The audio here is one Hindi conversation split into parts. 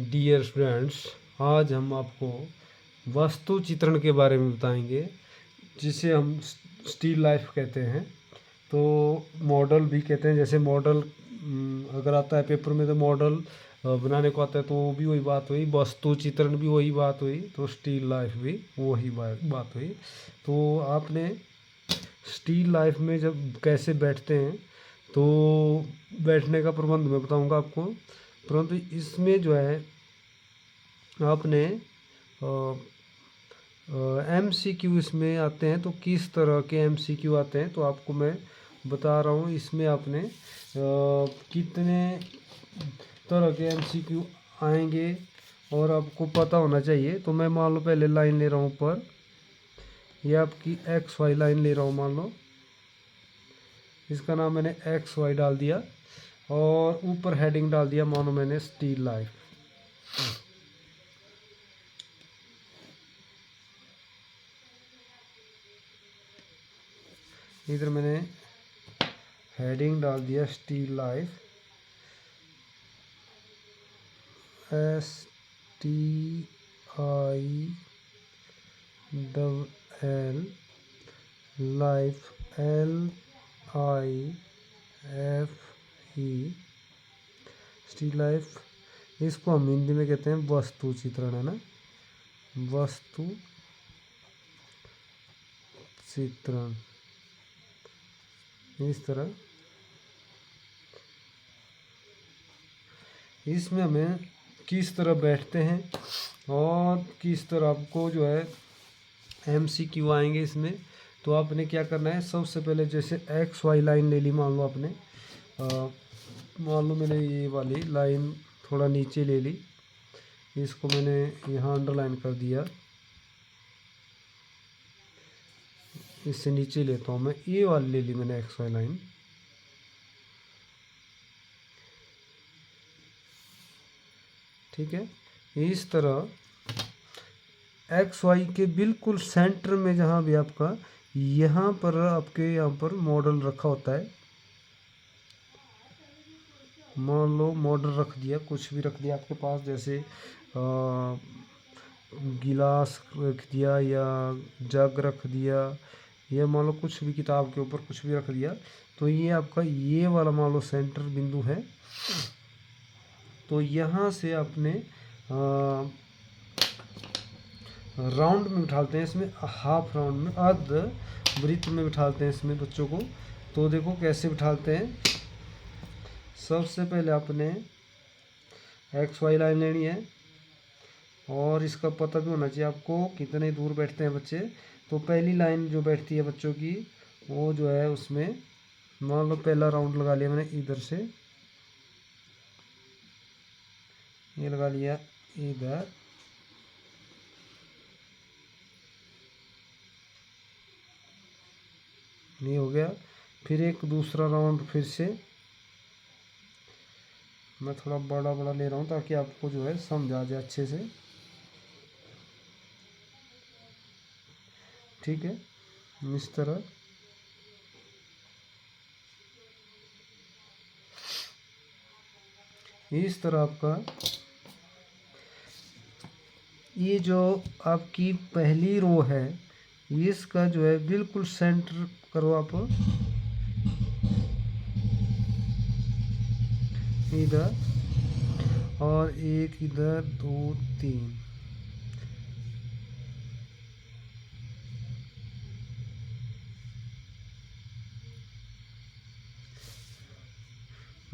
डियर स्टूडेंट्स, आज हम आपको वास्तु चित्रण के बारे में बताएंगे, जिसे हम स्टील लाइफ कहते हैं। तो मॉडल भी कहते हैं। जैसे मॉडल अगर आता है पेपर में तो मॉडल बनाने को आता है, तो वो भी वही बात हुई। वास्तु चित्रण भी वही बात हुई, तो स्टील लाइफ भी वही बात हुई। तो आपने स्टील लाइफ में जब कैसे बैठते हैं, तो बैठने का प्रबंध मैं बताऊंगा आपको। परंतु इसमें जो है आपने MCQ इसमें आते हैं। तो किस तरह के MCQ आते हैं तो आपको मैं बता रहा हूँ। इसमें आपने कितने तरह के MCQ आएंगे और आपको पता होना चाहिए। तो मैं मान लो पहले लाइन ले रहा हूँ ऊपर, ये आपकी XY लाइन ले रहा हूँ मान लो। इसका नाम मैंने XY डाल दिया और ऊपर हेडिंग डाल दिया, मानो मैंने स्टील लाइफ। इधर मैंने हेडिंग डाल दिया still life, STIL life LIFE still life. इसको हम हिंदी में कहते हैं वास्तु चित्रण, है ना, वास्तु चित्रण। इस तरह इसमें हमें किस तरह बैठते हैं और किस तरह आपको जो है MCQ आएंगे इसमें। तो आपने क्या करना है, सबसे पहले जैसे XY लाइन ले ली, मान लो आपने मान लो मैंने ये वाली लाइन थोड़ा नीचे ले ली, इसको मैंने यहाँ अंडरलाइन कर दिया। इससे नीचे लेता हूँ मैं, ये वाली ले ली मैंने XY लाइन। ठीक है, इस तरह XY के बिल्कुल सेंटर में जहाँ भी आपका यहाँ पर आपके यहाँ पर मॉडल रखा होता है। मान लो मॉडल रख दिया, कुछ भी रख दिया आपके पास, जैसे गिलास रख दिया या जग रख दिया, या मान लो कुछ भी किताब के ऊपर कुछ भी रख दिया। तो ये आपका ये वाला मान लो सेंटर बिंदु है। तो यहाँ से अपने राउंड में बिठाते हैं, इसमें हाफ राउंड में, अर्ध वृत्त में बिठाते हैं इसमें बच्चों को। तो देखो कैसे बिठाते हैं। सबसे पहले आपने XY लाइन लेनी है और इसका पता भी होना चाहिए आपको कितने दूर बैठते हैं बच्चे। तो पहली लाइन जो बैठती है बच्चों की, वो जो है उसमें मान लो पहला राउंड लगा लिया मैंने इधर से, ये लगा लिया इधर, ये हो गया। फिर एक दूसरा राउंड फिर से मैं थोड़ा बड़ा बड़ा ले रहा हूँ ताकि आपको जो है समझ आ जाए अच्छे से। ठीक है, इस तरह आपका ये जो आपकी पहली रो है, इसका जो है बिल्कुल सेंटर करो आप इधर, और एक इधर, 2 3।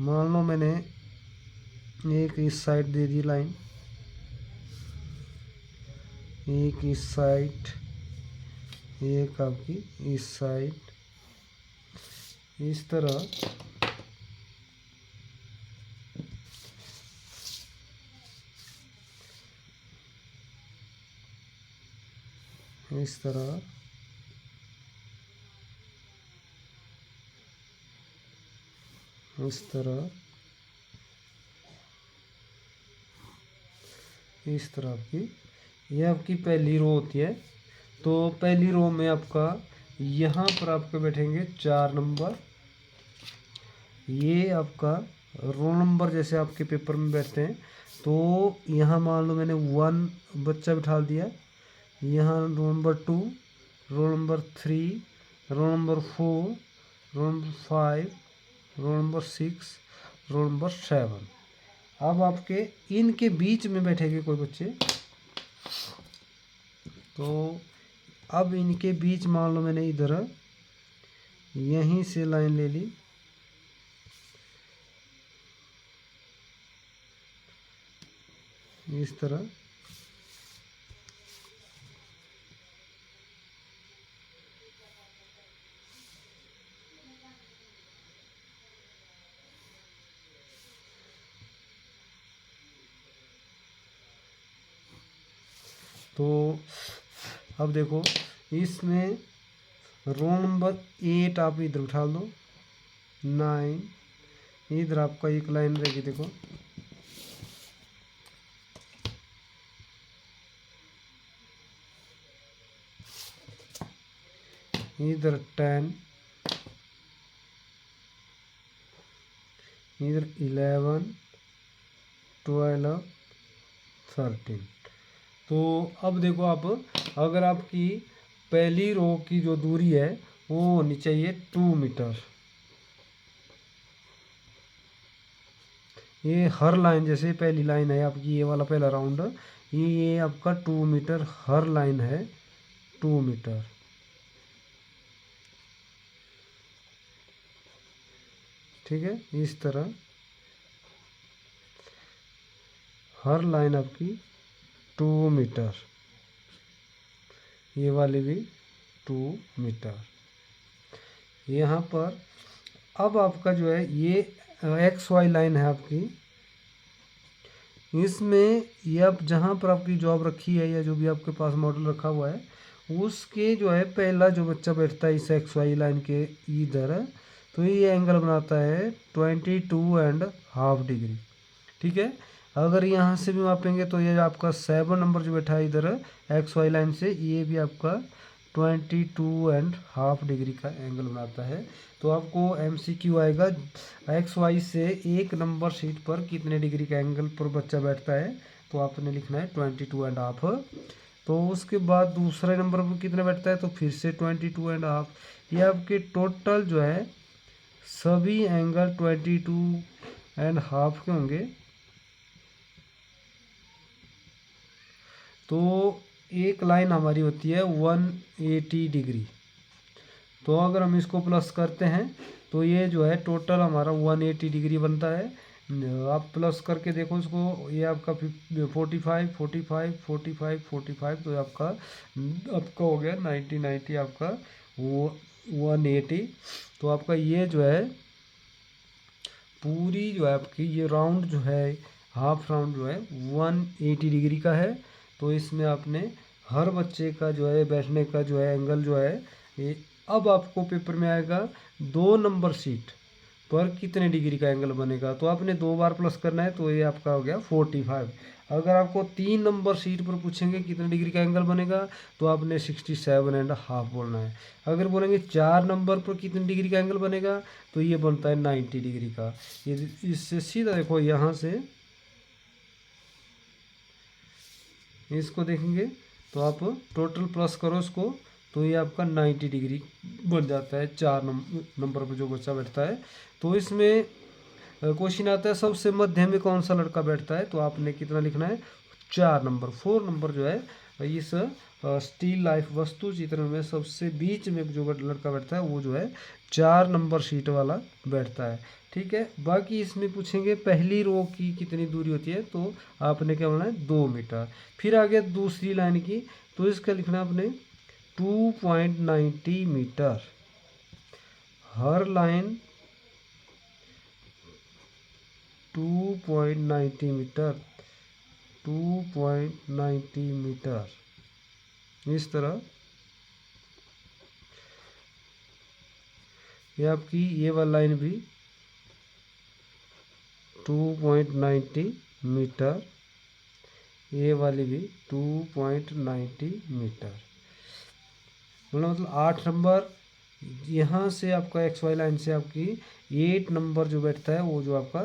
मान लो मैंने एक इस साइड दे दी लाइन, एक इस साइड, एक आपकी इस साइड। इस तरह इस तरह इस तरह इस तरह आपकी ये आपकी पहली रो होती है। तो पहली रो में आपका यहाँ पर आपके बैठेंगे 4 नंबर, ये आपका रोल नंबर जैसे आपके पेपर में बैठते हैं, तो यहाँ मान लो मैंने 1 बच्चा बिठा दिया, यहाँ roll number 2, roll number 3, roll number 4, roll number 5, roll number 6, roll number 7। अब आपके इनके बीच में बैठेंगे कोई बच्चे, तो अब इनके बीच मान लो मैंने इधर यहीं से लाइन ले ली, इस तरह। तो अब देखो इसमें रोल नंबर 8 आप इधर उठा लो, 9, इधर आपका एक लाइन रहेगी, देखो इधर 10, इधर 11, 12, 13। तो अब देखो आप, अगर आपकी पहली रो की जो दूरी है वो होनी चाहिए 2 मीटर। ये हर लाइन, जैसे पहली लाइन है आपकी, ये वाला पहला राउंड, ये आपका 2 मीटर हर लाइन है, 2 मीटर। ठीक है, इस तरह हर लाइन आपकी 2 मीटर, ये वाली भी 2 मीटर। यहाँ पर अब आपका जो है ये एक्स वाई लाइन है आपकी, इसमें ये अब जहाँ पर आपकी जॉब रखी है या जो भी आपके पास मॉडल रखा हुआ है, उसके जो है पहला जो बच्चा बैठता है इस एक्स वाई लाइन के इधर, तो ये एंगल बनाता है 22.5 डिग्री। ठीक है, अगर यहाँ से भी मापेंगे तो ये आपका 7 नंबर जो बैठा है इधर एक्स वाई लाइन से, ये भी आपका 22.5 डिग्री का एंगल बनाता है। तो आपको MCQ आएगा एक्स वाई से 1 नंबर शीट पर कितने डिग्री का एंगल पर बच्चा बैठता है, तो आपने लिखना है 22.5। तो उसके बाद दूसरे नंबर पर कितने बैठता है, तो फिर से 22.5। ये आपके टोटल जो है सभी एंगल 22.5 के होंगे। तो एक लाइन हमारी होती है 180 डिग्री। तो अगर हम इसको प्लस करते हैं तो ये जो है टोटल हमारा 180 डिग्री बनता है। आप प्लस करके देखो इसको, ये आपका 45, 45, 45, 45, तो आपका आपका हो गया 90, 90 आपका वो 180। तो आपका ये जो है पूरी जो है आपकी ये राउंड जो है, हाफ राउंड जो है 180 डिग्री का है। तो इसमें आपने हर बच्चे का जो है बैठने का जो है एंगल जो है ये, अब आपको पेपर में आएगा 2 नंबर शीट पर कितने डिग्री का एंगल बनेगा, तो आपने 2 बार प्लस करना है, तो ये आपका हो गया 45। अगर आपको 3 नंबर शीट पर पूछेंगे कितने डिग्री का एंगल बनेगा, तो आपने 67.5 बोलना है। अगर बोलेंगे 4 नंबर पर कितने डिग्री का एंगल बनेगा, तो ये बनता है 90 डिग्री का। ये इससे सीधा देखो यहाँ से इसको देखेंगे तो आप टोटल प्लस करो इसको, तो ये आपका 90 डिग्री बन जाता है 4 नंबर पर जो बच्चा बैठता है। तो इसमें क्वेश्चन आता है सबसे मध्य में कौन सा लड़का बैठता है, तो आपने कितना लिखना है 4 नंबर। 4 नंबर जो है इस स्टील लाइफ वस्तु चित्रण में सबसे बीच में जो लड़का बैठता है वो जो है 4 नंबर सीट वाला बैठता है। ठीक है, बाकी इसमें पूछेंगे पहली रो की कितनी दूरी होती है, तो आपने क्या बोलना है 2 मीटर। फिर आ गया दूसरी लाइन की, तो इसका लिखना आपने 2.90 मीटर। हर लाइन 2.90 मीटर, 2.90 मीटर, इस तरह ये आपकी ये वाला लाइन भी 2.90 मीटर, ये वाली भी 2.90 मीटर। मतलब 8 नंबर यहाँ से आपका एक्स वाई लाइन से आपकी 8 नंबर जो बैठता है वो जो आपका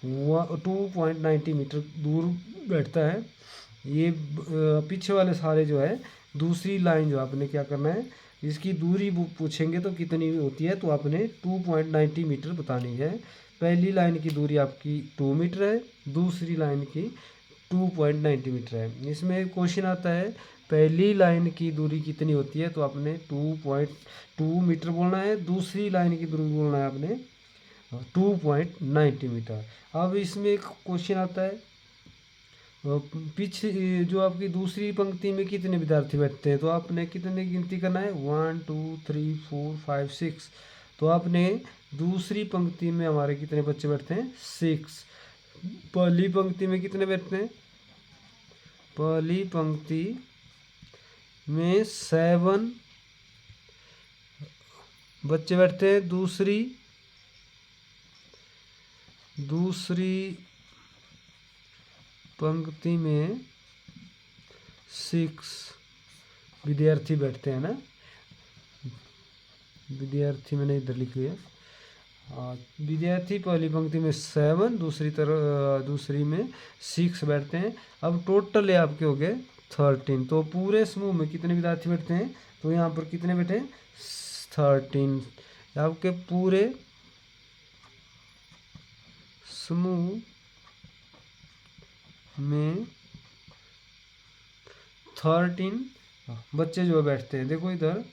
2.90 मीटर दूर बैठता है। ये पीछे वाले सारे जो है दूसरी लाइन जो आपने क्या करना है, इसकी दूरी पूछेंगे तो कितनी होती है, तो आपने 2.90 मीटर बतानी है। पहली लाइन की दूरी आपकी 2 मीटर है, दूसरी लाइन की 2.90 मीटर है। इसमें क्वेश्चन आता है पहली लाइन की दूरी कितनी होती है, तो आपने 2.2 मीटर बोलना है, दूसरी लाइन की दूरी बोलना है आपने 2.90 मीटर। अब इसमें एक क्वेश्चन आता है पीछे जो आपकी दूसरी पंक्ति में कितने विद्यार्थी बैठते हैं, तो आपने कितने गिनती करना है 1 2 3 4 5 6। तो आपने दूसरी पंक्ति में हमारे कितने बच्चे बैठते हैं 6। पहली पंक्ति में कितने बैठते हैं, पहली पंक्ति में 7 बच्चे बैठते हैं, दूसरी पंक्ति में 6 विद्यार्थी बैठते हैं ना, विद्यार्थी मैंने इधर लिख लिया। विद्यार्थी पहली पंक्ति में 7, दूसरी में 6 बैठते हैं। अब टोटल है आपके हो गए 13। तो पूरे समूह में कितने विद्यार्थी बैठते हैं, तो यहाँ पर कितने बैठे 13। आपके पूरे समूह में 13 बच्चे जो बैठते हैं। देखो इधर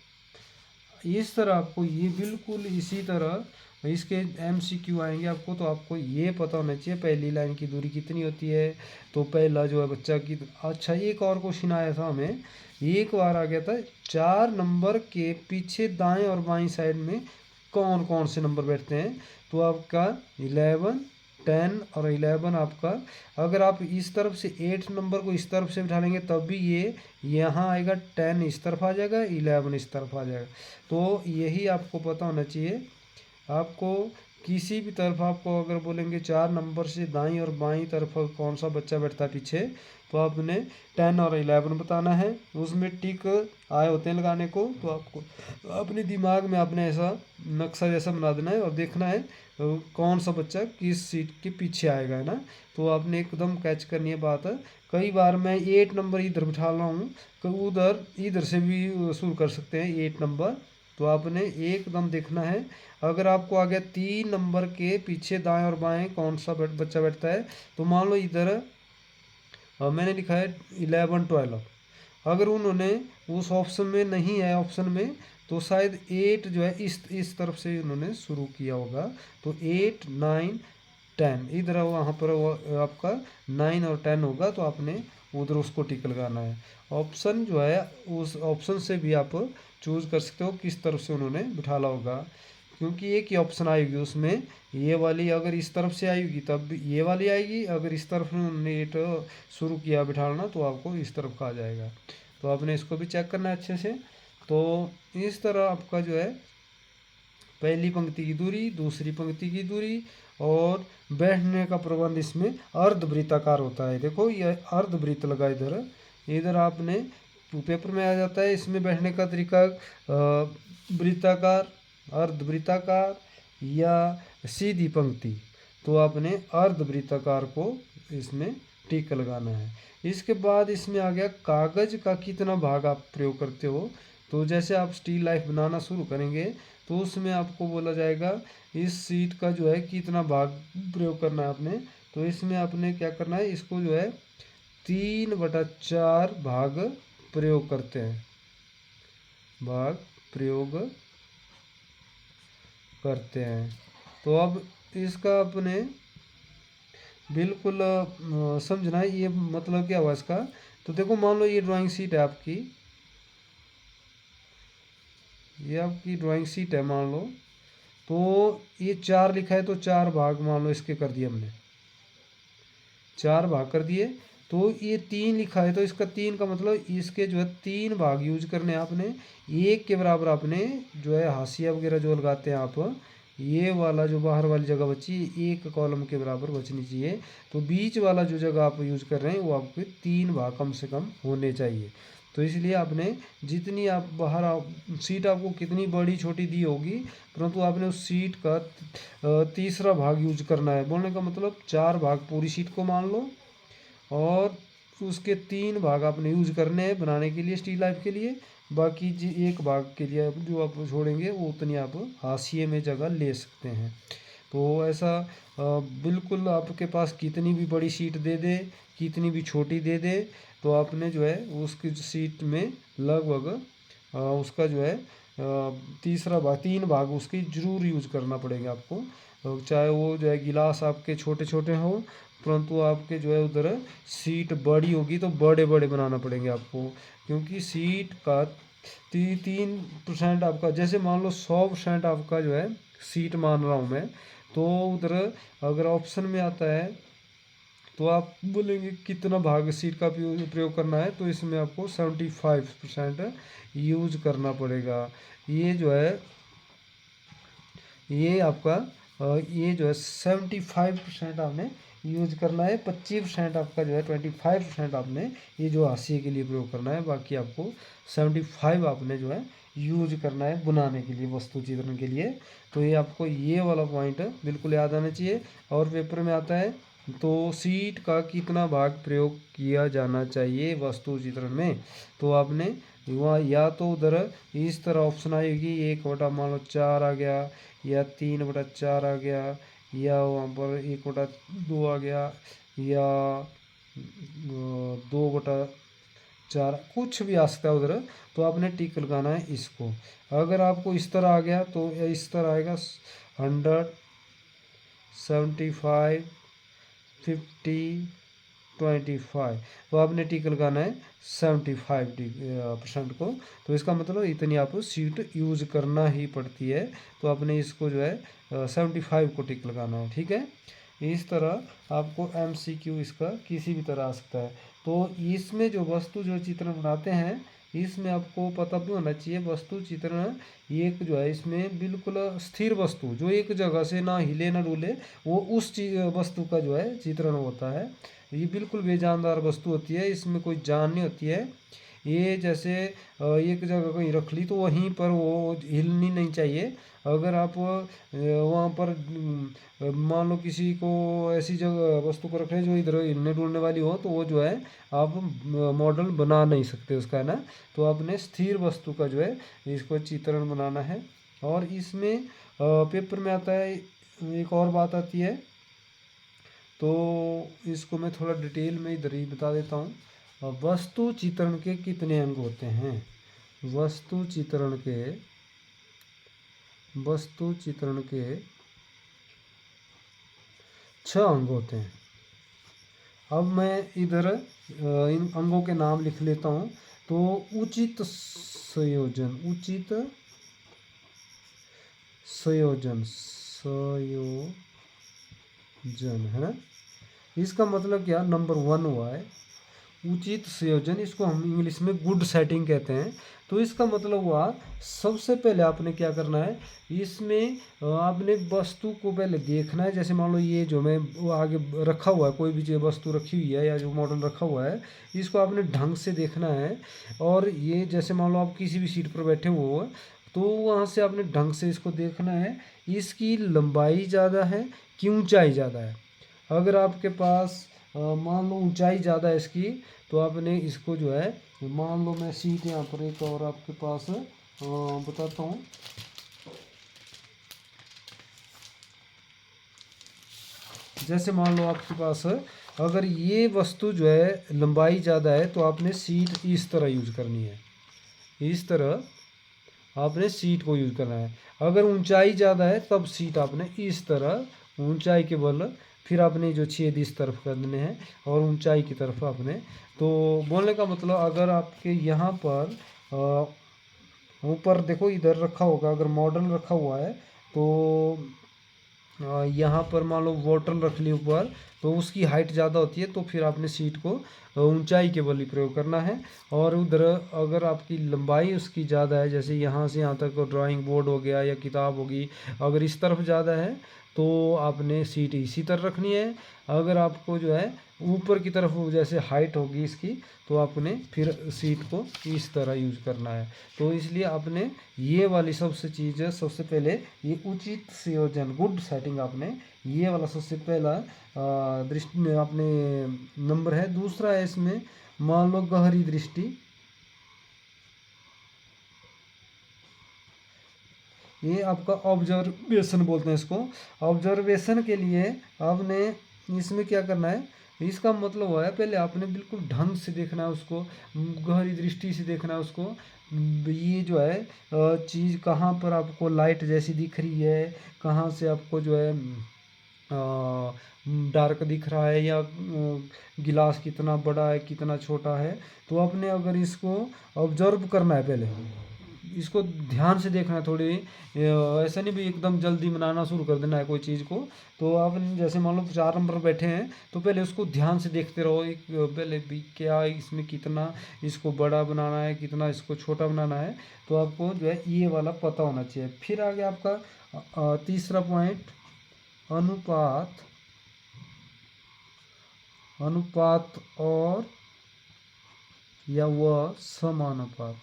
इस तरह आपको ये बिल्कुल इसी तरह इसके MCQ आएंगे आपको, तो आपको ये पता होना चाहिए पहली लाइन की दूरी कितनी होती है। तो पहला जो है बच्चा की, अच्छा एक और क्वेश्चन आया था हमें, एक बार आ गया था 4 नंबर के पीछे दाएं और बाएं साइड में कौन कौन से नंबर बैठते हैं, तो आपका 11 10 और 11 आपका, अगर आप इस तरफ से 8 नंबर को इस तरफ से बिठा लेंगे तब भी ये यहाँ आएगा, 10 इस तरफ आ जाएगा, 11 इस तरफ आ जाएगा। तो यही आपको पता होना चाहिए। आपको किसी भी तरफ आपको अगर बोलेंगे 4 नंबर से दाईं और बाईं तरफ कौन सा बच्चा बैठता है पीछे, तो आपने 10 और 11 बताना है। उसमें टिक आए होते हैं लगाने को, तो आपको अपने दिमाग में आपने ऐसा नक्शा जैसा बना देना है और देखना है कौन सा बच्चा किस सीट के पीछे आएगा, है ना। तो आपने एकदम कैच करनी है बात है। कई बार मैं 8 नंबर इधर बिठा रहा हूँ, तो इधर से भी शुरू कर सकते हैं 8 नंबर। तो आपने एकदम देखना है। अगर आपको आ गया 3 नंबर के पीछे दाएं और बाएं कौन सा बच्चा बैठता है, तो मान लो इधर मैंने लिखा है 11 12। अगर उन्होंने उस ऑप्शन में नहीं है ऑप्शन में, तो शायद 8 जो है इस तरफ से उन्होंने शुरू किया होगा। तो 8 9 10 इधर वहाँ पर आपका 9 और 10 होगा, तो आपने उधर उसको टिक लगाना है। ऑप्शन जो है उस ऑप्शन से भी आप चूज कर सकते हो किस तरफ से उन्होंने बिठाला होगा, क्योंकि एक ही ऑप्शन आएगी उसमें, ये वाली अगर इस तरफ से आएगी तब ये वाली आएगी, अगर इस तरफ उन्होंने एट शुरू किया बिठाना तो आपको इस तरफ का आ जाएगा। तो आपने इसको भी चेक करना है अच्छे से। तो इस तरह आपका जो है पहली पंक्ति की दूरी, दूसरी पंक्ति की दूरी और बैठने का प्रबंध इसमें अर्धवृत्ताकार होता है। देखो ये अर्धवृत्त लगा इधर, इधर आपने पेपर में आ जाता है। इसमें बैठने का तरीका वृत्ताकार, अर्धवृत्ताकार या सीधी पंक्ति, तो आपने अर्धवृत्ताकार को इसमें टिक लगाना है। इसके बाद इसमें आ गया कागज़ का कितना भाग आप प्रयोग करते हो। तो जैसे आप स्टील लाइफ बनाना शुरू करेंगे तो उसमें आपको बोला जाएगा इस सीट का जो है कितना भाग प्रयोग करना है आपने। तो इसमें आपने क्या करना है, इसको जो है 3/4 भाग प्रयोग करते हैं, भाग प्रयोग करते हैं। तो अब इसका अपने बिल्कुल समझना है ये मतलब क्या हुआ इसका। तो देखो मान लो ये ड्राइंग शीट है आपकी, ये आपकी ड्राइंग शीट है मान लो। तो ये 4 लिखा है तो 4 भाग मान लो इसके कर दिए हमने, 4 भाग कर दिए। तो ये 3 लिखा है तो इसका 3 का मतलब इसके जो है 3 भाग यूज करने हैं आपने। एक के बराबर आपने जो है हाशिया वगैरह जो लगाते हैं आप, ये वाला जो बाहर वाली जगह बची एक कॉलम के बराबर बचनी चाहिए। तो बीच वाला जो जगह आप यूज कर रहे हैं वो आपके 3 भाग कम से कम होने चाहिए। तो इसलिए आपने जितनी आप बाहर सीट आपको कितनी बड़ी छोटी दी होगी, परंतु आपने उस सीट का तीसरा भाग यूज करना है। बोलने का मतलब 4 भाग पूरी सीट को मान लो और उसके 3 भाग आपने यूज करने हैं बनाने के लिए स्टील लाइफ के लिए। बाकी जी एक भाग के लिए जो आप छोड़ेंगे वो उतनी आप हाशिए में जगह ले सकते हैं। तो ऐसा बिल्कुल आपके पास कितनी भी बड़ी सीट दे दे, कितनी भी छोटी दे दे, तो आपने जो है उसकी सीट में लगभग उसका जो है तीसरा भाग 3 भाग उसकी ज़रूर यूज करना पड़ेगा आपको। चाहे वो जो है गिलास आपके छोटे छोटे हों, परंतु आपके जो है उधर सीट बड़ी होगी तो बड़े बड़े बनाना पड़ेंगे आपको। क्योंकि सीट का 3% आपका, जैसे मान लो 100% आपका जो है सीट मान रहा हूँ मैं, तो उधर अगर ऑप्शन में आता है तो आप बोलेंगे कितना भाग सीट का प्रयोग करना है, तो इसमें आपको 75% यूज करना पड़ेगा। ये जो है ये आपका ये जो है 75% आपने यूज करना है। 25% आपका जो है 25% आपने ये जो हाशिए के लिए प्रयोग करना है। बाकी आपको 75 आपने जो है यूज करना है बनाने के लिए, वस्तु चित्रण के लिए। तो ये आपको ये वाला पॉइंट बिल्कुल याद आना चाहिए। और पेपर में आता है तो सीट का कितना भाग प्रयोग किया जाना चाहिए वस्तु चित्रण में, तो आपने वहाँ या तो उधर इस तरह ऑप्शन आएगी 1/मान लो 4 आ गया, या 3/4 आ गया, या वहाँ पर 1/2 आ गया, या 2/4 कुछ भी आ सकता है उधर। तो आपने टिक लगाना है इसको। अगर आपको इस तरह आ गया तो इस तरह आएगा 100, 75, 50, 25। तो आपने टिक लगाना है 75% को। तो इसका मतलब इतनी आपको सीट यूज करना ही पड़ती है। तो आपने इसको जो है 75 को टिक लगाना है, ठीक है। इस तरह आपको MCQ इसका किसी भी तरह आ सकता है। तो इसमें जो वस्तु जो चित्रण बनाते हैं, इसमें आपको पता भी होना चाहिए वस्तु चित्रण एक जो है इसमें बिल्कुल स्थिर वस्तु जो एक जगह से ना हिले ना डुले, वो उस वस्तु का जो है चित्रण होता है। ये बिल्कुल बेजानदार वस्तु होती है, इसमें कोई जान नहीं होती है। ये जैसे एक जगह कहीं रख ली तो वहीं पर वो हिलनी नहीं चाहिए। अगर आप वहाँ पर मान लो किसी को ऐसी जगह वस्तु को रख रहे हैं जो इधर हिलने डुलने वाली हो, तो वो जो है आप मॉडल बना नहीं सकते उसका, है ना। तो आपने स्थिर वस्तु का जो है इसको चित्रण बनाना है। और इसमें पेपर में आता है एक और बात आती है, तो इसको मैं थोड़ा डिटेल में इधर ही बता देता हूँ। वस्तु चित्रण के कितने अंग होते हैं? वस्तु चित्रण के 6 अंग होते हैं। अब मैं इधर इन अंगों के नाम लिख लेता हूँ। तो उचित संयोजन, है ना। इसका मतलब क्या, नंबर 1 हुआ है उचित संयोजन। इसको हम इंग्लिश में गुड सेटिंग कहते हैं। तो इसका मतलब हुआ सबसे पहले आपने क्या करना है, इसमें आपने वस्तु को पहले देखना है। जैसे मान लो ये जो मैं वो आगे रखा हुआ है, कोई भी जो वस्तु रखी हुई है या जो मॉडल रखा हुआ है, इसको आपने ढंग से देखना है। और ये जैसे मान लो आप किसी भी सीट पर बैठे हुए हो, तो वहाँ से आपने ढंग से इसको देखना है, इसकी लंबाई ज़्यादा है कि ऊंचाई ज़्यादा है। अगर आपके पास मान लो ऊंचाई ज़्यादा है इसकी, तो आपने इसको जो है, मान लो मैं सीट यहाँ पर एक और आपके पास बताता हूँ। जैसे मान लो आपके पास अगर ये वस्तु जो है लंबाई ज़्यादा है, तो आपने सीट इस तरह यूज करनी है, इस तरह आपने सीट को यूज करना है। अगर ऊंचाई ज़्यादा है तब सीट आपने इस तरह ऊंचाई के बल फिर आपने जो छेद इस तरफ करने हैं और ऊंचाई की तरफ आपने। तो बोलने का मतलब अगर आपके यहाँ पर ऊपर देखो इधर रखा होगा, अगर मॉडल रखा हुआ है तो यहाँ पर मान लो बॉटल रख ली ऊपर, तो उसकी हाइट ज़्यादा होती है, तो फिर आपने सीट को ऊंचाई के बल ही प्रयोग करना है। और उधर अगर आपकी लंबाई उसकी ज़्यादा है, जैसे यहाँ से यहाँ तक ड्राइंग बोर्ड हो गया या किताब होगी, अगर इस तरफ ज़्यादा है तो आपने सीट इसी तरह रखनी है। अगर आपको जो है ऊपर की तरफ जैसे हाइट होगी इसकी, तो आपने फिर सीट को इस तरह यूज करना है। तो इसलिए आपने ये वाली सबसे चीज़, सबसे पहले ये उचित संयोजन, गुड सेटिंग, आपने ये वाला सबसे पहला दृष्टि में आपने नंबर है। दूसरा है इसमें, मान लो गहरी दृष्टि, ये आपका ऑब्जर्वेशन बोलते हैं इसको। ऑब्जर्वेशन के लिए आपने इसमें क्या करना है, इसका मतलब हुआ है पहले आपने बिल्कुल ढंग से देखना है उसको, गहरी दृष्टि से देखना है उसको। ये जो है चीज़ कहाँ पर आपको लाइट जैसी दिख रही है, कहाँ से आपको जो है डार्क दिख रहा है, या गिलास कितना बड़ा है कितना छोटा है। तो आपने अगर इसको ऑब्जर्व करना है, पहले इसको ध्यान से देखना है थोड़ी। ऐसा नहीं भी एकदम जल्दी बनाना शुरू कर देना है कोई चीज़ को। तो आप जैसे मान लो 4 नंबर बैठे हैं, तो पहले उसको ध्यान से देखते रहो, एक पहले भी क्या इसमें कितना इसको बड़ा बनाना है, कितना इसको छोटा बनाना है। तो आपको जो है ये वाला पता होना चाहिए। फिर आगे आपका तीसरा पॉइंट, अनुपात। अनुपात और या वह समानुपात,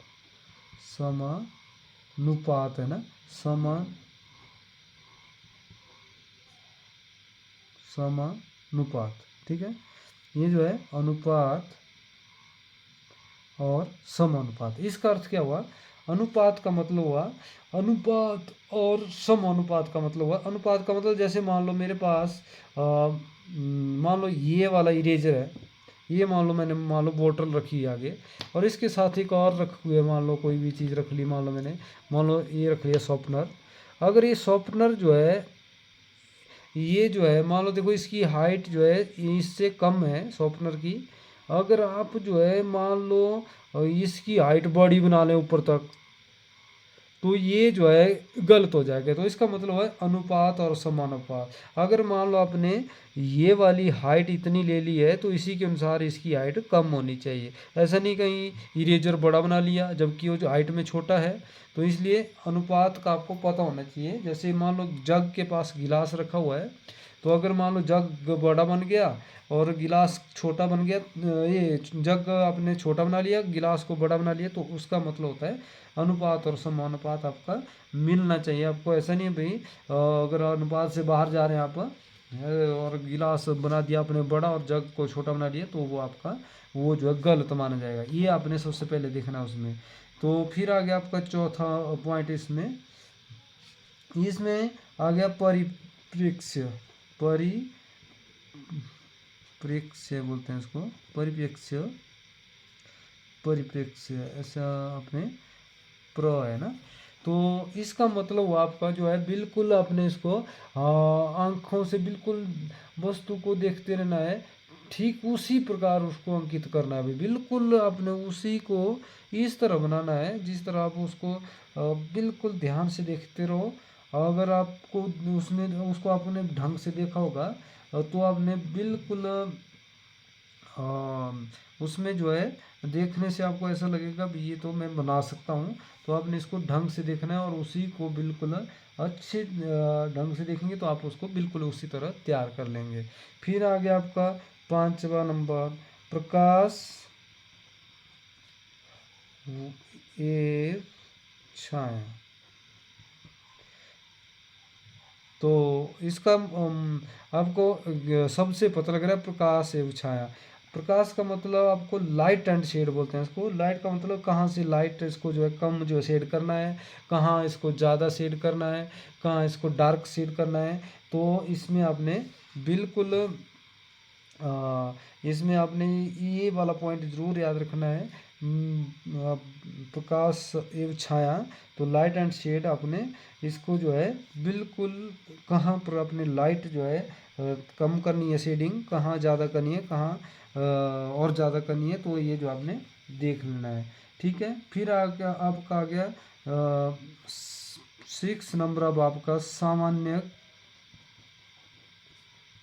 समानुपात है ना, समानुपात, ठीक है। ये जो है अनुपात और समानुपात, इसका अर्थ क्या हुआ? अनुपात का मतलब हुआ, अनुपात और समानुपात का मतलब हुआ, अनुपात का मतलब जैसे मान लो मेरे पास मान लो ये वाला इरेजर है, ये मान लो मैंने मान लो बोतल रखी है आगे, और इसके साथ एक और रख हुए, मान लो कोई भी चीज़ रख ली, मान लो मैंने, मान लो ये रख लिया शॉर्पनर। अगर ये शॉर्पनर जो है, ये जो है मान लो देखो इसकी हाइट जो है इससे कम है शॉर्पनर की। अगर आप जो है मान लो इसकी हाइट बड़ी बना लें ऊपर तक, तो ये जो है गलत हो जाएगा। तो इसका मतलब है अनुपात और समानुपात। अगर मान लो आपने ये वाली हाइट इतनी ले ली है, तो इसी के अनुसार इसकी हाइट कम होनी चाहिए। ऐसा नहीं कहीं इरेजर बड़ा बना लिया जबकि वो जो हाइट में छोटा है। तो इसलिए अनुपात का आपको पता होना चाहिए। जैसे मान लो जग के पास गिलास रखा हुआ है, तो अगर मान लो जग बड़ा बन गया और गिलास छोटा बन गया, ये जग आपने छोटा बना लिया, गिलास को बड़ा बना लिया, तो उसका मतलब होता है अनुपात और समानुपात आपका मिलना चाहिए। आपको ऐसा नहीं है भाई अगर अनुपात से बाहर जा रहे हैं आप और गिलास बना दिया आपने बड़ा और जग को छोटा बना दिया, तो वो आपका वो जो है गलत माना जाएगा। ये आपने सबसे पहले देखना है उसमें। तो फिर आ गया आपका चौथा पॉइंट इसमें, इसमें आ गया परिप्रेक्ष्य। परिप्रेक्ष्य बोलते हैं इसको, परिप्रेक्ष्य, परिप्रेक्ष्य ऐसा अपने प्र है ना। तो इसका मतलब हुआ आपका जो है बिल्कुल आपने इसको आंखों से बिल्कुल वस्तु को देखते रहना है, ठीक उसी प्रकार उसको अंकित करना है। बिल्कुल आपने उसी को इस तरह बनाना है जिस तरह आप उसको बिल्कुल ध्यान से देखते रहो। अगर आपको उसने उसको आपने ढंग से देखा होगा तो आपने बिल्कुल उसमें जो है देखने से आपको ऐसा लगेगा भी ये तो मैं बना सकता हूँ। तो आपने इसको ढंग से देखना है और उसी को बिल्कुल अच्छे ढंग से देखेंगे तो आप उसको बिल्कुल उसी तरह तैयार कर लेंगे। फिर आ गया आपका पांचवा नंबर, प्रकाश एवं छाया। तो इसका आपको सबसे पता लग रहा है प्रकाश एवं छाया। प्रकाश का मतलब आपको लाइट एंड शेड बोलते हैं इसको। लाइट का मतलब कहाँ से लाइट इसको जो है कम जो शेड करना है, कहाँ इसको ज़्यादा शेड करना है, कहाँ इसको डार्क शेड करना है। तो इसमें आपने बिल्कुल इसमें आपने ये वाला पॉइंट ज़रूर याद रखना है। प्रकाश एवं छाया, तो लाइट एंड शेड आपने इसको जो है बिल्कुल कहाँ पर अपने लाइट जो है कम करनी है, शेडिंग कहाँ ज़्यादा करनी है, कहाँ और ज़्यादा करनी है, तो ये जो आपने देख लेना है। ठीक है। फिर आ गया आपका आ गया 6 नंबर, अब आपका सामान्य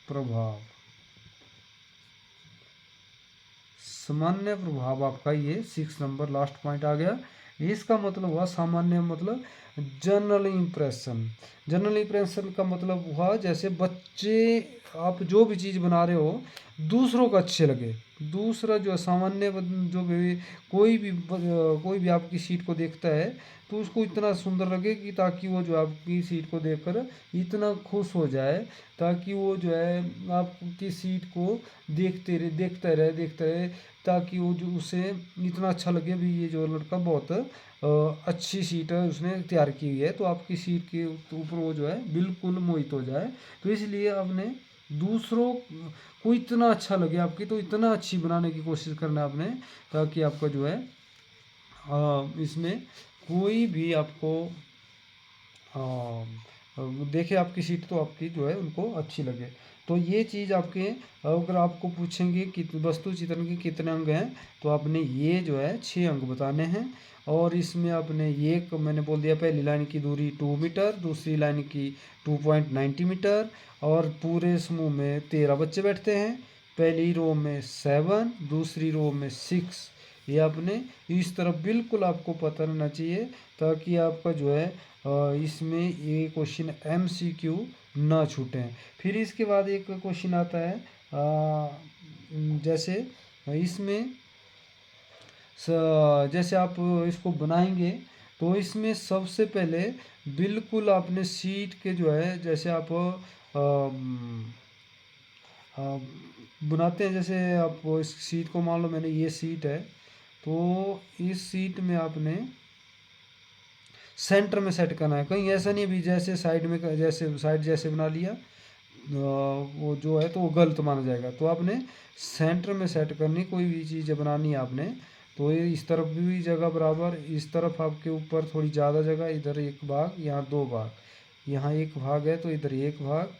प्रभाव, सामान्य प्रभाव आपका ये 6 नंबर लास्ट पॉइंट आ गया। इसका मतलब हुआ सामान्य मतलब जनरल इम्प्रेशन। जनरल इम्प्रेशन का मतलब हुआ जैसे बच्चे आप जो भी चीज़ बना रहे हो दूसरों को अच्छे लगे। दूसरा जो सामान्य जो भी कोई भी आपकी सीट को देखता है तो उसको इतना सुंदर लगे कि ताकि वो जो आपकी सीट को देखकर इतना खुश हो जाए, ताकि वो जो है आपकी सीट को देखता रहे, ताकि वो जो उसे इतना अच्छा लगे भी ये जो लड़का बहुत अच्छी सीट है उसने तैयार की हुई है, तो आपकी सीट के ऊपर वो जो है बिल्कुल मोहित हो जाए। तो इसलिए आपने दूसरों को इतना अच्छा लगे आपकी, तो इतना अच्छी बनाने की कोशिश करना है आपने, ताकि आपका जो है इसमें कोई भी आपको देखे आपकी सीट तो आपकी जो है उनको अच्छी लगे। तो ये चीज़ आपके अगर आपको पूछेंगे कि वस्तु चित्रण के कितने अंग हैं, तो आपने ये जो है 6 अंग बताने हैं। और इसमें आपने ये मैंने बोल दिया, पहली लाइन की दूरी 2 मीटर, दूसरी लाइन की 2.90 मीटर, और पूरे समूह में 13 बच्चे बैठते हैं। पहली रो में 7, दूसरी रो में 6। ये आपने इस तरफ बिल्कुल आपको पता रहना चाहिए, ताकि आपका जो है इसमें ये क्वेश्चन MCQ ना छूटें। फिर इसके बाद एक क्वेश्चन आता है जैसे इसमें जैसे आप इसको बनाएंगे तो इसमें सबसे पहले बिल्कुल आपने सीट के जो है जैसे आप बनाते हैं, जैसे आप इस सीट को मान लो मैंने ये सीट है, तो इस सीट में आपने सेंटर में सेट करना है। कहीं ऐसा नहीं भी जैसे साइड में जैसे बना लिया वो जो है तो वो गलत माना जाएगा। तो आपने सेंटर में सेट करनी, कोई भी चीज़ बनानी है आपने, तो ये इस तरफ भी जगह बराबर, इस तरफ आपके ऊपर थोड़ी ज़्यादा जगह, इधर एक भाग, यहाँ 2 भाग, यहाँ एक भाग है तो इधर एक भाग,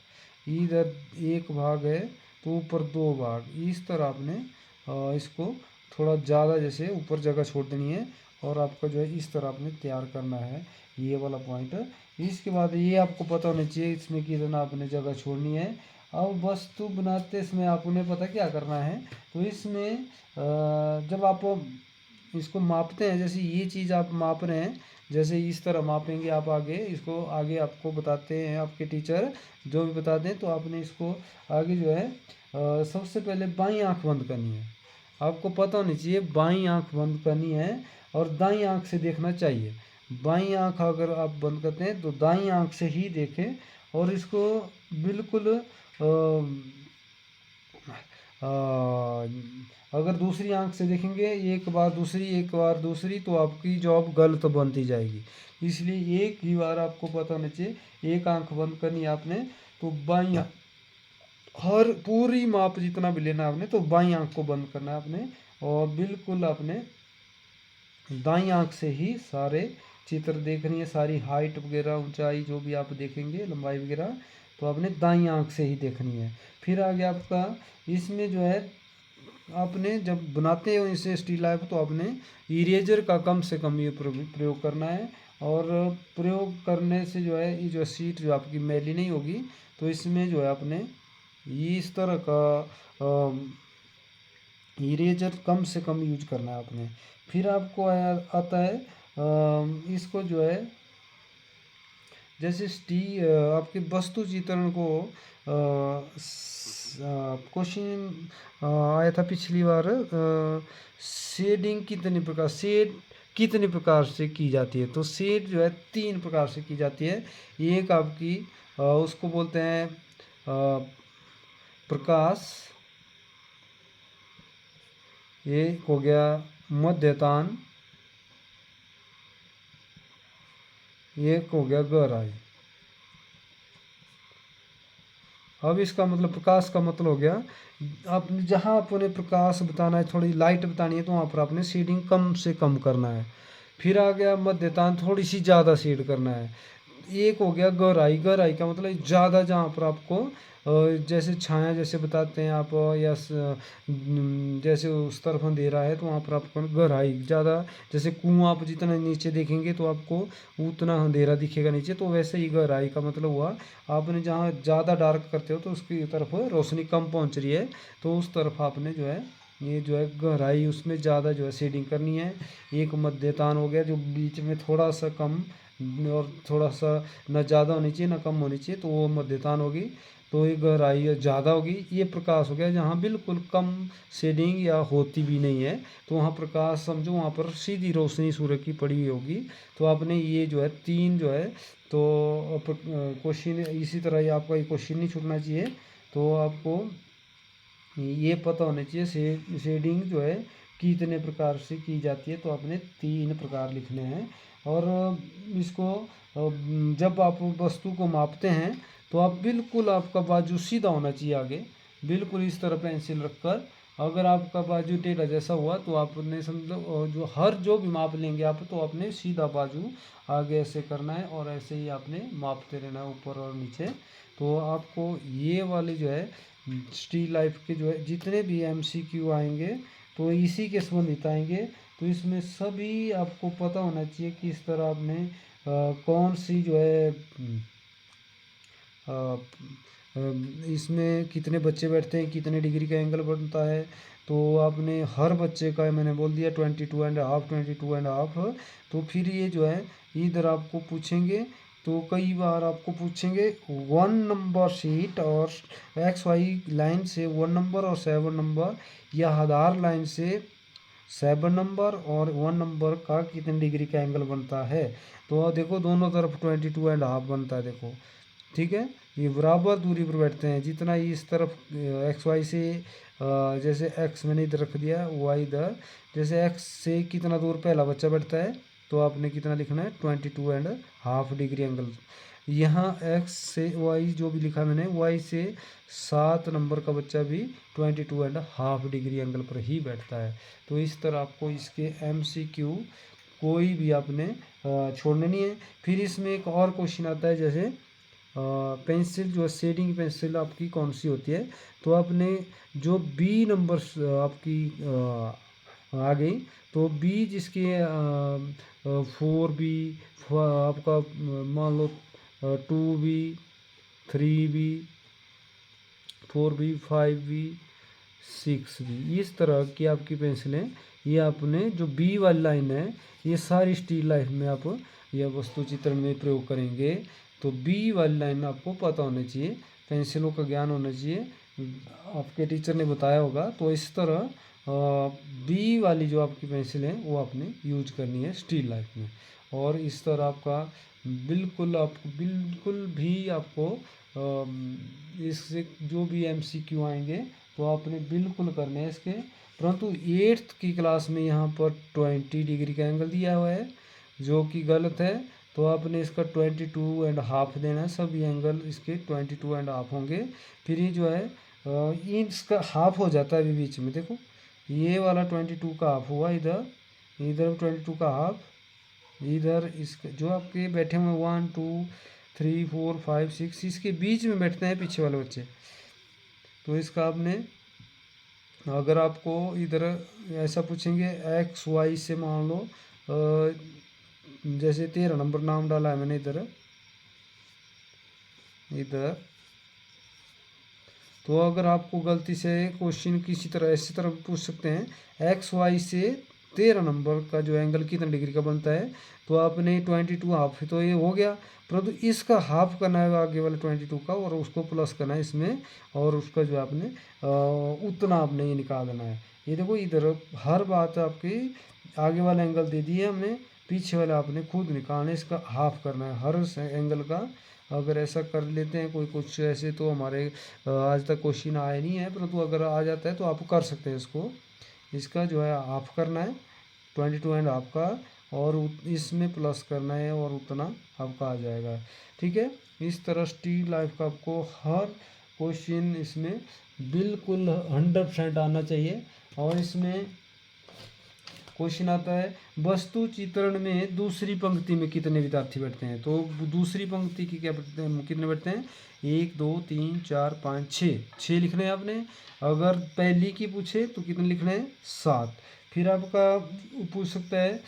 इधर एक भाग है तो ऊपर 2 भाग। इस तरह आपने इसको थोड़ा ज़्यादा जैसे ऊपर जगह छोड़ देनी है, और आपका जो है इस तरह आपने तैयार करना है ये वाला पॉइंट। इसके बाद ये आपको पता होना चाहिए इसमें कितना आपने जगह छोड़नी है। अब वस्तु बनाते समय आपने पता क्या करना है, तो इसमें जब आप इसको मापते हैं, जैसे ये चीज़ आप माप रहे हैं, जैसे इस तरह मापेंगे आप आगे, इसको आगे आपको बताते हैं आपके टीचर जो भी बताते हैं, तो आपने इसको आगे जो है सबसे पहले बाईं आंख बंद करनी है। आपको पता होनी चाहिए बाईं आंख बंद करनी है और दाईं आंख से देखना चाहिए। बाईं आंख अगर आप बंद करते हैं तो दाईं आंख से ही देखें, और इसको बिल्कुल अगर दूसरी आंख से देखेंगे एक बार दूसरी तो आपकी जॉब गलत बनती जाएगी। इसलिए एक ही बार आपको पता होना चाहिए, एक आंख बंद करनी है आपने, तो बाईं हर पूरी माप जितना भी लेना आपने, तो बाईं आंख को बंद करना है आपने, और बिल्कुल आपने दाईं आंख से ही सारे चित्र देखनी है, सारी हाइट वगैरह ऊंचाई जो भी आप देखेंगे लंबाई वगैरह, तो आपने दाईं आंख से ही देखनी है। फिर आगे आपका इसमें जो है आपने जब बनाते हो इसे स्टील लाइफ, तो आपने इरेजर का कम से कम ये प्रयोग करना है, और प्रयोग करने से जो है ये जो सीट जो आपकी मैली नहीं होगी, तो इसमें जो है आपने इस तरह का इरेजर कम से कम यूज करना है आपने। फिर आपको आता है इसको जो है जैसे आपके वस्तु चित्रण को क्वेश्चन आया था पिछली बार, शेडिंग कितने प्रकार से की जाती है, तो शेड जो है 3 प्रकार से की जाती है। एक आपकी उसको बोलते हैं प्रकाश, एक हो गया मध्यतान, एक हो गया गहराई। अब इसका मतलब प्रकाश का मतलब हो गया आप जहाँ आपने प्रकाश बताना है, थोड़ी लाइट बतानी है, तो वहाँ पर आपने शेडिंग कम से कम करना है। फिर आ गया मध्यतान, थोड़ी सी ज़्यादा शेड करना है। एक हो गया गहराई। गहराई का मतलब ज़्यादा, जहाँ पर आपको जैसे छाया जैसे बताते हैं आप, या जैसे उस तरफ अंधेरा है तो वहाँ पर आपको गहराई ज़्यादा, जैसे कुआं आप जितना नीचे देखेंगे तो आपको उतना अंधेरा दिखेगा नीचे, तो वैसे ही गहराई का मतलब हुआ आपने जहाँ ज़्यादा डार्क करते हो तो उसकी तरफ रोशनी कम पहुँच रही है, तो उस तरफ आपने जो है ये जो है गहराई उसमें ज़्यादा जो है शेडिंग करनी है। एक मध्यतान हो गया जो बीच में थोड़ा सा कम, और थोड़ा सा ना ज़्यादा होनी चाहिए ना कम होनी चाहिए, तो वो मध्यतान होगी। तो ये गहराई ज़्यादा होगी। ये प्रकाश हो गया जहाँ बिल्कुल कम शेडिंग या होती भी नहीं है, तो वहाँ प्रकाश समझो वहाँ पर सीधी रोशनी सूर्य की पड़ी हुई होगी। तो आपने ये जो है तीन जो है, तो क्वेश्चन इसी तरह ही आपका ये क्वेश्चन नहीं छूटना चाहिए। तो आपको ये पता होना चाहिए शेडिंग जो है कितने प्रकार से की जाती है, तो आपने तीन प्रकार लिखने हैं। और इसको जब आप वस्तु को मापते हैं तो आप बिल्कुल, आपका बाजू सीधा होना चाहिए आगे, बिल्कुल इस तरह पेंसिल रखकर। अगर आपका बाजू टेढ़ा जैसा हुआ तो आपने समझो जो भी माप लेंगे आप, तो आपने सीधा बाजू आगे ऐसे करना है और ऐसे ही आपने मापते रहना है ऊपर और नीचे। तो आपको ये वाली जो है स्टील लाइफ के जो है जितने भी एमसीक्यू आएंगे तो इसी के संबंधित आएंगे। तो इसमें सभी आपको पता होना चाहिए कि इस तरह आपने कौन सी जो है अ, इसमें कितने बच्चे बैठते हैं, कितने डिग्री का एंगल बनता है। तो आपने हर बच्चे का मैंने बोल दिया 22.5, 22.5। तो फिर ये जो है इधर आपको पूछेंगे, तो कई बार आपको पूछेंगे 1 नंबर शीट और XY लाइन से 1 नंबर और 7 नंबर, या आधार लाइन से 7 नंबर और 1 नंबर का कितने डिग्री का एंगल बनता है। तो देखो दोनों तरफ 22.5 बनता है, देखो ठीक है। ये बराबर दूरी पर बैठते हैं, जितना इस तरफ XY से जैसे X मैंने इधर रख दिया, Y इधर, जैसे X से कितना दूर पहला बच्चा बैठता है तो आपने कितना लिखना है 22.5 डिग्री एंगल। यहाँ X से Y जो भी लिखा मैंने, Y से 7 नंबर का बच्चा भी 22.5 डिग्री एंगल पर ही बैठता है। तो इस तरह आपको इसके MCQ कोई भी आपने छोड़ने नहीं है। फिर इसमें एक और क्वेश्चन आता है, जैसे पेंसिल जो है शेडिंग पेंसिल आपकी कौन सी होती है। तो आपने जो बी नंबर आपकी आ गई, तो बी जिसके 4B, आपका मान लो 2B, 3B, 4B, 5B, 6B, इस तरह की आपकी पेंसिलें, ये आपने जो बी वाली लाइन है ये सारी स्टील लाइफ में आप यह वस्तु चित्रण में प्रयोग करेंगे। तो बी वाली लाइन आपको पता होनी चाहिए, पेंसिलों का ज्ञान होना चाहिए, आपके टीचर ने बताया होगा। तो इस तरह बी वाली जो आपकी पेंसिल है वो आपने यूज करनी है स्टील लाइफ में। और इस तरह आपका बिल्कुल भी आपको इससे जो भी MCQ आएंगे तो आपने बिल्कुल करने हैं इसके। परंतु 8th की क्लास में यहाँ पर 20 डिग्री का एंगल दिया हुआ है जो कि गलत है। तो आपने इसका 22.5 देना है, सभी एंगल इसके 22.5 होंगे। फिर ये जो है इसका हाफ हो जाता है अभी बीच में, देखो ये वाला 22 का हाफ हुआ, इधर इधर 22 का हाफ, इधर इसका जो आपके बैठे हुए 1 2 3 4 5 6 इसके बीच में बैठते हैं पीछे वाले बच्चे। तो इसका आपने, अगर आपको इधर ऐसा पूछेंगे XY से मान लो जैसे 13 नंबर नाम डाला है मैंने इधर इधर, तो अगर आपको गलती से क्वेश्चन किसी तरह ऐसी तरह पूछ सकते हैं XY से 13 नंबर का जो एंगल कितने डिग्री का बनता है, तो आपने 22 हाफ तो ये हो गया, परंतु इसका हाफ करना है आगे वाले 22 का और उसको प्लस करना है इसमें, और उसका जो आपने उतना आपने ये निकाल देना है। ये देखो इधर हर बात आपकी आगे वाला एंगल दे दिए हमने, पीछे वाला आपने खुद निकालना है, इसका हाफ करना है हर एंगल का। अगर ऐसा कर लेते हैं कोई कुछ ऐसे, तो हमारे आज तक क्वेश्चन आया नहीं है, परंतु अगर आ जाता है तो आप कर सकते हैं इसको। इसका जो है हाफ करना है 22.5 का, और इसमें प्लस करना है और उतना आपका आ जाएगा। ठीक है, इस तरह स्टील लाइफ का आपको हर क्वेश्चन इसमें बिल्कुल 100% आना चाहिए। और इसमें क्वेश्चन आता है वस्तु चित्रण में दूसरी पंक्ति में कितने विद्यार्थी बैठते हैं। तो दूसरी पंक्ति की क्या बैठते हैं, कितने बैठते हैं, 1 2 3 4 5 6, 6 लिखने हैं आपने। अगर पहली की पूछे तो कितने लिखने हैं, 7। फिर आपका पूछ सकता है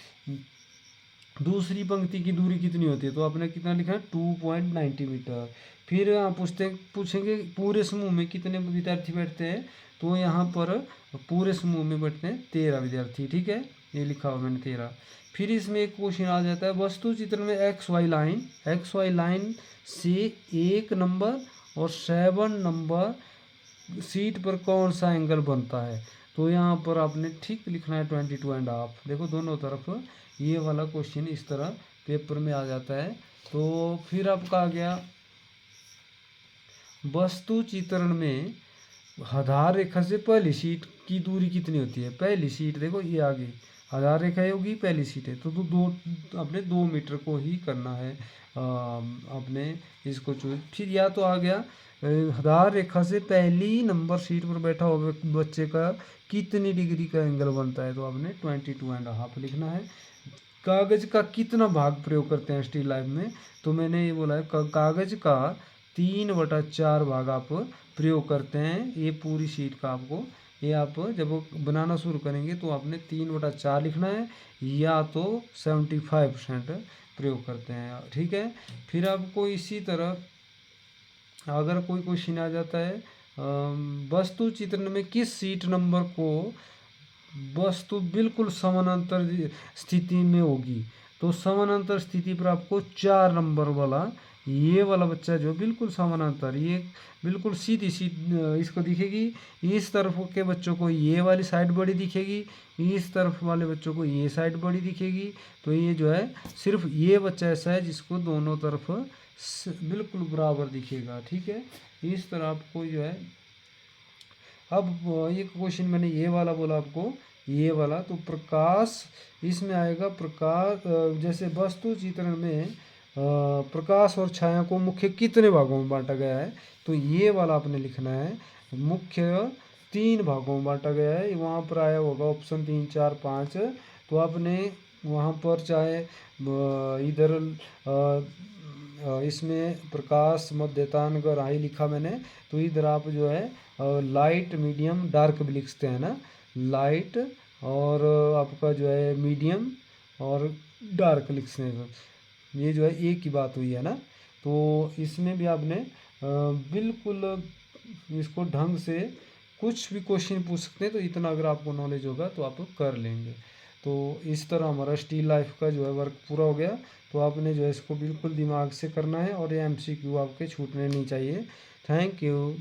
दूसरी पंक्ति की दूरी कितनी होती है, तो आपने कितना लिखा है, 2.90 मीटर। फिर आप पूछेंगे पूरे समूह में कितने विद्यार्थी बैठते हैं, तो यहाँ पर पूरे समूह में बैठते हैं 13 विद्यार्थी। ठीक है, ये लिखा हुआ मैंने 13। फिर इसमें एक क्वेश्चन आ जाता है वस्तु चित्र में एक्स वाई लाइन से 1 नंबर और 7 नंबर सीट पर कौन सा एंगल बनता है। तो यहाँ पर आपने ठीक लिखना है 22.5। देखो दोनों तरफ ये वाला क्वेश्चन इस तरह पेपर में आ जाता है। तो फिर आपका आ गया वस्तु चित्रण में आधार रेखा से पहली शीट की दूरी कितनी होती है। पहली शीट देखो ये आ गई, आधार रेखा होगी, पहली शीट है, तो दो अपने 2 मीटर को ही करना है अपने इसको चूज। फिर या तो आ गया आधार रेखा से पहली नंबर सीट पर बैठा हुआ बच्चे का कितनी डिग्री का एंगल बनता है, तो आपने 22.5 लिखना है। कागज का कितना भाग प्रयोग करते हैं स्टील लाइफ में, तो मैंने ये बोला है कागज का 3/4 भाग आप प्रयोग करते हैं। ये पूरी शीट का आपको, ये आप जब बनाना शुरू करेंगे तो आपने 3/4 लिखना है, या तो 75% प्रयोग करते हैं। ठीक है, फिर आपको इसी तरह अगर कोई क्वेश्चन आ जाता है वस्तु चित्रण में किस सीट नंबर को वस्तु बिल्कुल समानांतर स्थिति में होगी, तो समानांतर स्थिति पर आपको 4 नंबर वाला ये वाला बच्चा जो बिल्कुल समानांतर, ये बिल्कुल सीधी सीट इसको दिखेगी। इस तरफ के बच्चों को ये वाली साइड बड़ी दिखेगी, इस तरफ वाले बच्चों को ये साइड बड़ी दिखेगी। तो ये जो है सिर्फ ये बच्चा ऐसा है जिसको दोनों तरफ बिल्कुल बराबर दिखेगा। ठीक है, इस तरह आपको जो है, अब ये क्वेश्चन मैंने ये वाला बोला आपको, ये वाला तो प्रकाश इसमें आएगा। प्रकाश जैसे वस्तु चित्रण में प्रकाश और छाया को मुख्य कितने भागों में बांटा गया है, तो ये वाला आपने लिखना है मुख्य 3 भागों में बांटा गया है। वहाँ पर आया होगा ऑप्शन 3 4 5, तो आपने वहाँ पर चाहे इधर इसमें प्रकाश मध्यतांगर आई लिखा मैंने, तो इधर आप जो है लाइट मीडियम डार्क भी लिखते हैं ना, लाइट और आपका जो है मीडियम और डार्क लिखते हैं। ये जो है एक ही बात हुई है ना, तो इसमें भी आपने बिल्कुल इसको ढंग से कुछ भी क्वेश्चन पूछ सकते हैं। तो इतना अगर आपको नॉलेज होगा तो आप कर लेंगे। तो इस तरह हमारा स्टील लाइफ का जो है वर्क पूरा हो गया। तो आपने जो है इसको बिल्कुल दिमाग से करना है और ये MCQ आपके छूटने नहीं चाहिए। Thank you.